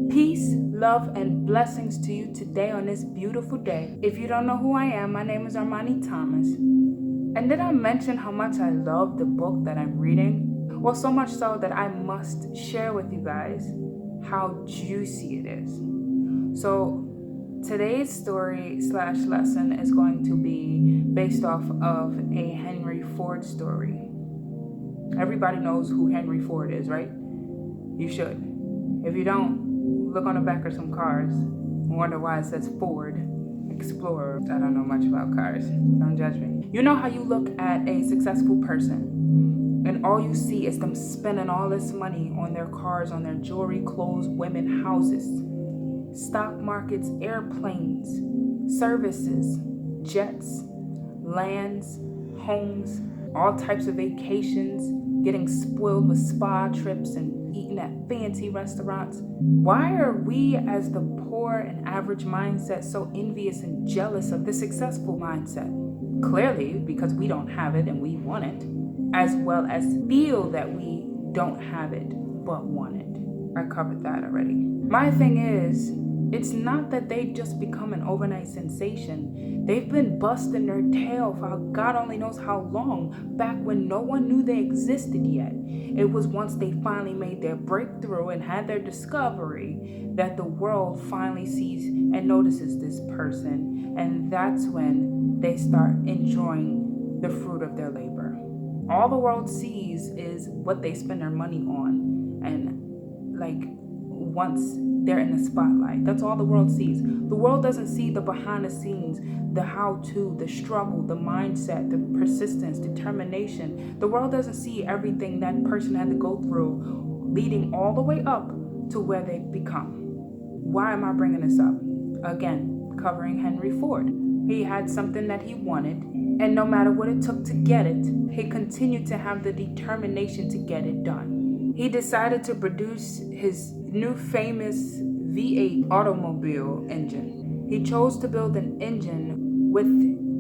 Peace, love, and blessings to you today on this beautiful day. If you don't know who I am, my name is Armani Thomas. And did I mention how much I love the book that I'm reading? Well, so much so that I must share with you guys how juicy it is. So today's story / lesson is going to be based off of a Henry Ford story. Everybody knows who Henry Ford is, right? You should. If you don't, look on the back of some cars and wonder why it says Ford Explorer. I don't know much about cars. Don't judge me. You know how you look at a successful person and all you see is them spending all this money on their cars, on their jewelry, clothes, women, houses, stock markets, airplanes, services, jets, lands, homes, all types of vacations, getting spoiled with spa trips and eating at fancy restaurants. Why are we as the poor and average mindset so envious and jealous of the successful mindset? Clearly, because we don't have it and we want it, as well as feel that we don't have it but want it. I covered that already. My thing is, it's not that they've just become an overnight sensation. They've been busting their tail for God only knows how long, back when no one knew they existed yet. It was once they finally made their breakthrough and had their discovery that the world finally sees and notices this person. And that's when they start enjoying the fruit of their labor. All the world sees is what they spend their money on. And once they're in the spotlight, that's all the world sees. The world doesn't see the behind the scenes, the how-to, the struggle, the mindset, the persistence, determination. The world doesn't see everything that person had to go through, leading all the way up to where they've become. Why am I bringing this up? Again, covering Henry Ford. He had something that he wanted, and no matter what it took to get it, he continued to have the determination to get it done. He decided to produce his new famous V8 automobile engine. He chose to build an engine with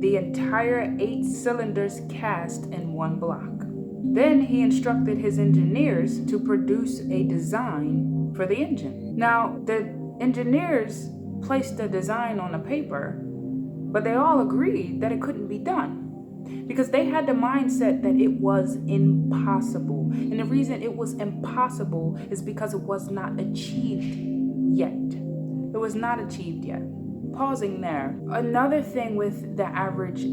the entire 8 cylinders cast in one block. Then he instructed his engineers to produce a design for the engine. Now, the engineers placed the design on a paper, but they all agreed that it couldn't be done, because they had the mindset that it was impossible. And the reason it was impossible is because it was not achieved yet. It was not achieved yet. Pausing there. Another thing with the average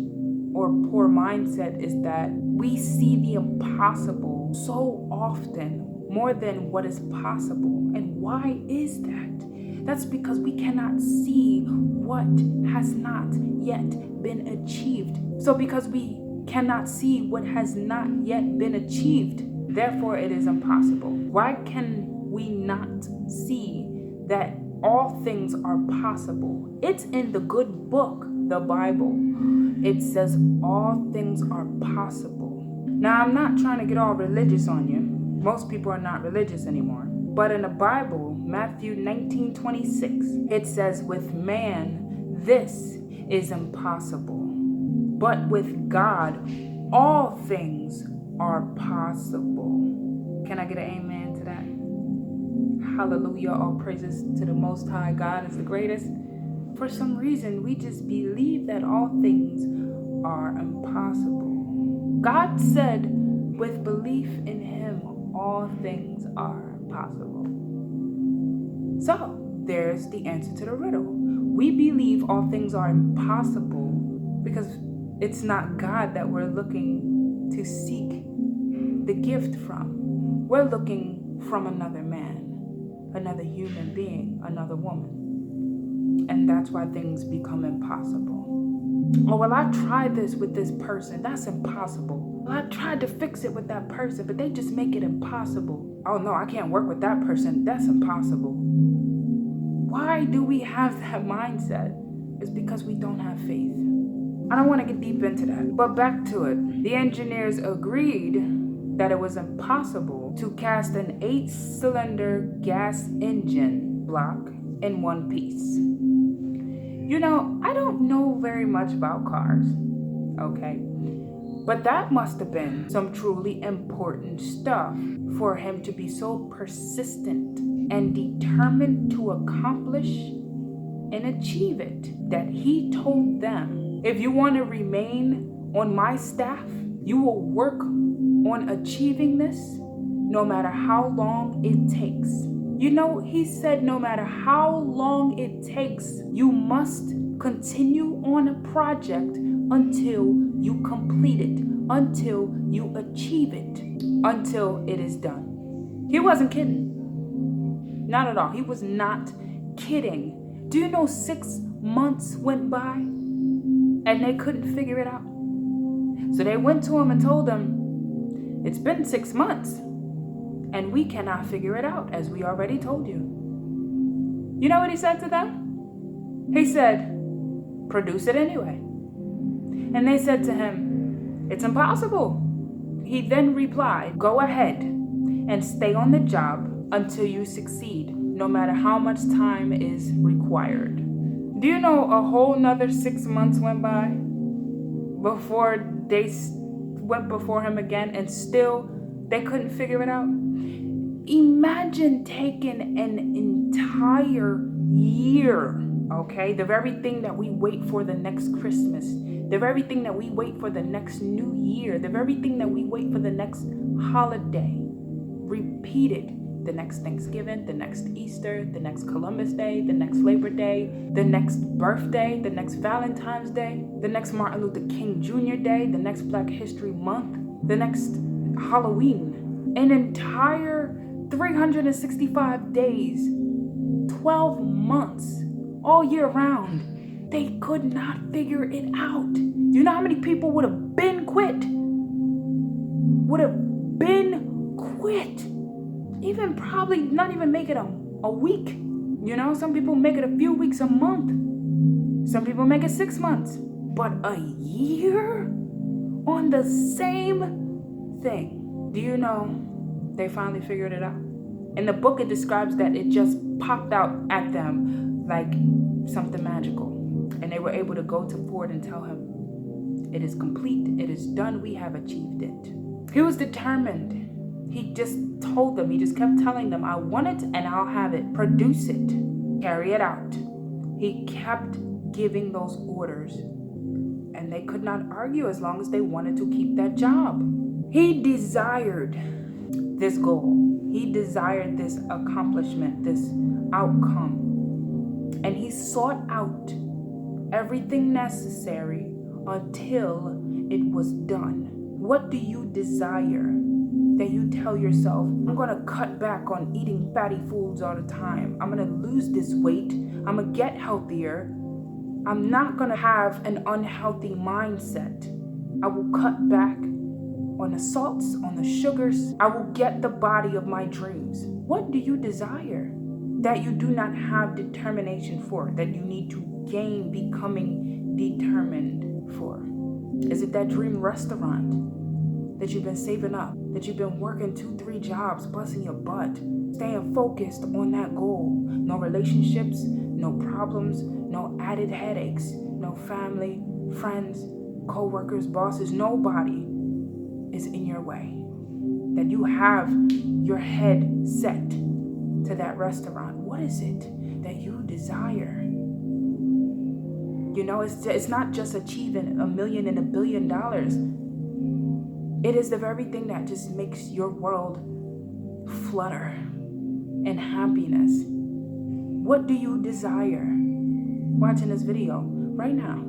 or poor mindset is that we see the impossible so often more than what is possible. And why is that? That's because we cannot see what has not yet been achieved. So because we cannot see what has not yet been achieved, therefore it is impossible. Why can we not see that all things are possible? It's in the good book, the Bible. It says all things are possible. Now, I'm not trying to get all religious on you. Most people are not religious anymore. But in the Bible, Matthew 19:26, it says, with man, this is impossible. But with God, all things are possible. Can I get an amen to that? Hallelujah. All praises to the Most High. God is the greatest. For some reason, we just believe that all things are impossible. God said, with belief in Him, all things are possible. So, there's the answer to the riddle. We believe all things are impossible because it's not God that we're looking to seek the gift from. We're looking from another man, another human being, another woman. And that's why things become impossible. Oh, well, I tried this with this person. That's impossible. Well, I tried to fix it with that person, but they just make it impossible. Oh, no, I can't work with that person. That's impossible. Why do we have that mindset? It's because we don't have faith. I don't want to get deep into that, but back to it. The engineers agreed that it was impossible to cast an 8-cylinder gas engine block in one piece. You know, I don't know very much about cars, okay? But that must have been some truly important stuff for him to be so persistent and determined to accomplish and achieve it. That he told them, if you want to remain on my staff, you will work on achieving this no matter how long it takes. You know, he said no matter how long it takes, you must continue on a project until you complete it, until you achieve it, until it is done. He wasn't kidding. Not at all. He was not kidding. Do you know 6 months went by and they couldn't figure it out? So they went to him and told him, it's been 6 months and we cannot figure it out, as we already told you. You know what he said to them? He said, produce it anyway. And they said to him, it's impossible. He then replied, go ahead and stay on the job until you succeed, no matter how much time is required. Do you know a whole nother 6 months went by before they went before him again and still they couldn't figure it out? Imagine taking an entire year, okay? The very thing that we wait for the next Christmas, the very thing that we wait for the next New Year, the very thing that we wait for the next holiday, repeated. The next Thanksgiving, the next Easter, the next Columbus Day, the next Labor Day, the next birthday, the next Valentine's Day, the next Martin Luther King Jr. Day, the next Black History Month, the next Halloween. An entire 365 days, 12 months, all year round. They could not figure it out. Do you know how many people would have been quit? Would have been quit. Even probably not even make it a week. You know, some people make it a few weeks, a month. Some people make it 6 months. But a year on the same thing. Do you know they finally figured it out? In the book, it describes that it just popped out at them like something magical. And they were able to go to Ford and tell him, it is complete, it is done, we have achieved it. He was determined. He just told them, he just kept telling them, I want it and I'll have it. Produce it. Carry it out. He kept giving those orders. And they could not argue as long as they wanted to keep that job. He desired this goal. He desired this accomplishment, this outcome. And he sought out everything necessary until it was done. What do you desire? That you tell yourself, I'm going to cut back on eating fatty foods all the time. I'm going to lose this weight. I'm going to get healthier. I'm not going to have an unhealthy mindset. I will cut back on the salts, on the sugars. I will get the body of my dreams. What do you desire that you do not have determination for, that you need to gain becoming determined for? Is it that dream restaurant that you've been saving up, that you've been working 2-3 jobs, busting your butt, staying focused on that goal? No relationships, no problems, no added headaches, no family, friends, co-workers, bosses, nobody is in your way. That you have your head set to that restaurant. What is it that you desire? You know, it's not just achieving $1 million and $1 billion. It is the very thing that just makes your world flutter in happiness. What do you desire? Watching this video right now,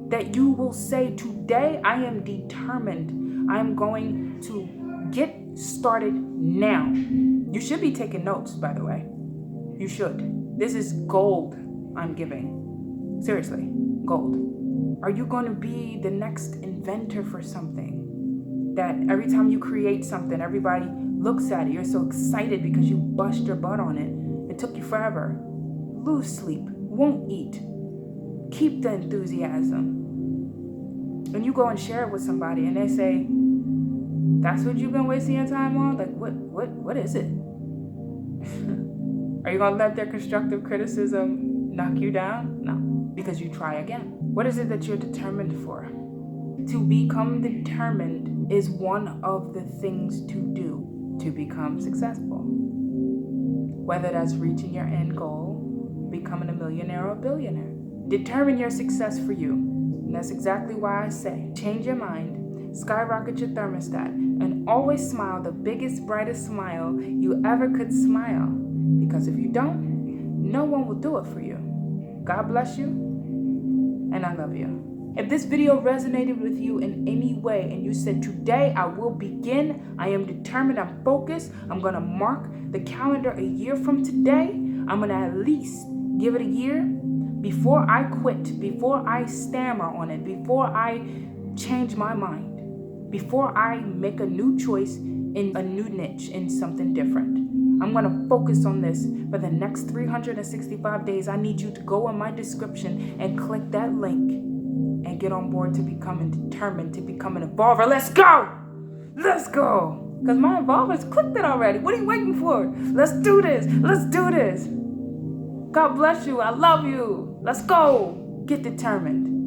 that you will say, today I am determined. I am going to get started now. You should be taking notes, by the way. You should. This is gold I'm giving. Seriously, gold. Are you going to be the next inventor for something? That every time you create something, everybody looks at it. You're so excited because you bust your butt on it. It took you forever. Lose sleep. Won't eat. Keep the enthusiasm. When you go and share it with somebody and they say, that's what you've been wasting your time on? Like, what is it? Are you going to let their constructive criticism knock you down? No, because you try again. What is it that you're determined for? To become determined is one of the things to do to become successful. whether that's reaching your end goal, becoming a millionaire or a billionaire. Determine your success for you. And that's exactly why I say, change your mind, skyrocket your thermostat, and always smile the biggest, brightest smile you ever could smile. Because if you don't, no one will do it for you. God bless you, and I love you. If this video resonated with you in any way and you said, today I will begin, I am determined, I'm focused, I'm going to mark the calendar a year from today, I'm going to at least give it a year before I quit, before I stammer on it, before I change my mind, before I make a new choice in a new niche, in something different. I'm going to focus on this for the next 365 days. I need you to go in my description and click that link and get on board to becoming determined, to become an evolver. Let's go! Let's go! Because my evolver's clicked it already. What are you waiting for? Let's do this. Let's do this. God bless you. I love you. Let's go. Get determined.